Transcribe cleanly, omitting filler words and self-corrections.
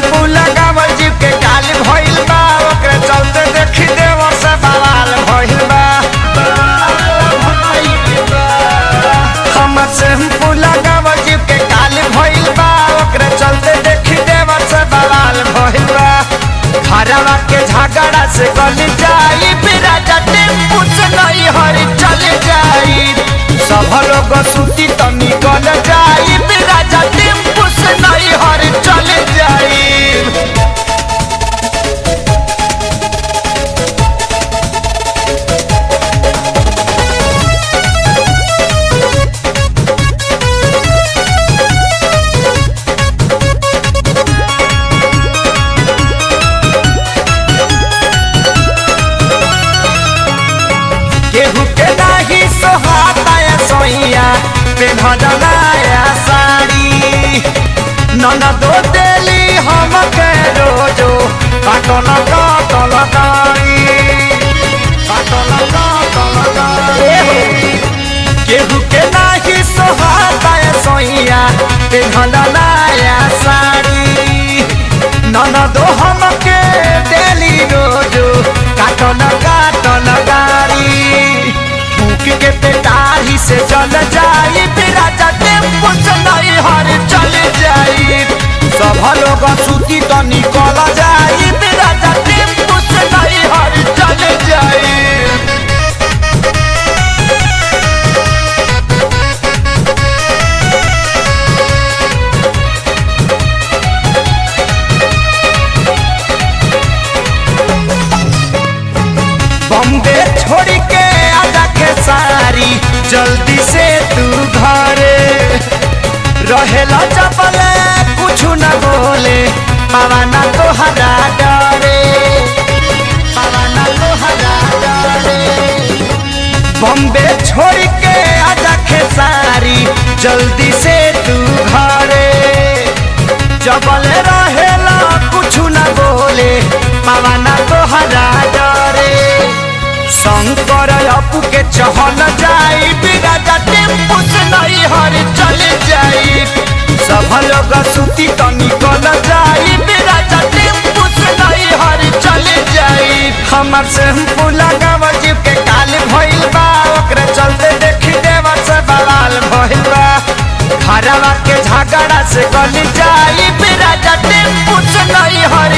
Shampoo लगावल जीव के काल भइल बा, ओकरे चलते देखी देवर से बवाल भइल बा। हमर शैम्पू लगावल जीव के काल भइल बा, ओकरे चलते देखी देवर से बवाल भइल बा। घरवा के झगड़ा से गल जाई, राजा टेम्पू से नहीं हरी चल जाई। सब लोग सूती तो निकल जाई, राजा टेम्पू से नहीं हरी चल जाई। केहू के नाही सोहाता सोइया पेन्हला साड़ी, ननदो देली हमके रोजो काटल काटल दाढ़ी, काटल काटल दाढ़ी। केहू के नाही सोहाता सोइया पेन्हला साड़ी, ननदो हमके देली रोजो काटल काटल दाढ़ी। के पेटारी से चल जाई, राजा टेम्पू से नहीं हर चल जाई। सब लोग सूती तो निकल जाई, राजा टेम्पू से नहीं हर चल जाई। बॉम्बे छोड़ के आजा खेसारी, जल्दी से तू घरे रहेला चपले कुछ न बोले, पवाना तोहरा डरे, पवाना तोहरा डरे। बॉम्बे छोड़ के आजा खेसारी, जल्दी से तू घरे जबले रहेला कुछ न बोले, पवाना तोहरा डरे। शंकर अपू के चहल जाई, राजा टेम्पू से नहीं हर चल जाई। सब लोग सूती तो निकल जाई, राजा टेम्पू से नहीं हर चल जाई। हमर शैम्पू लगावल जीव के काल भइल बा, ओकरे चलते देखी देवर से बवाल भइल बा। घरवा के झगड़ा से गल जाई, राजा टेम्पू से नहीं हर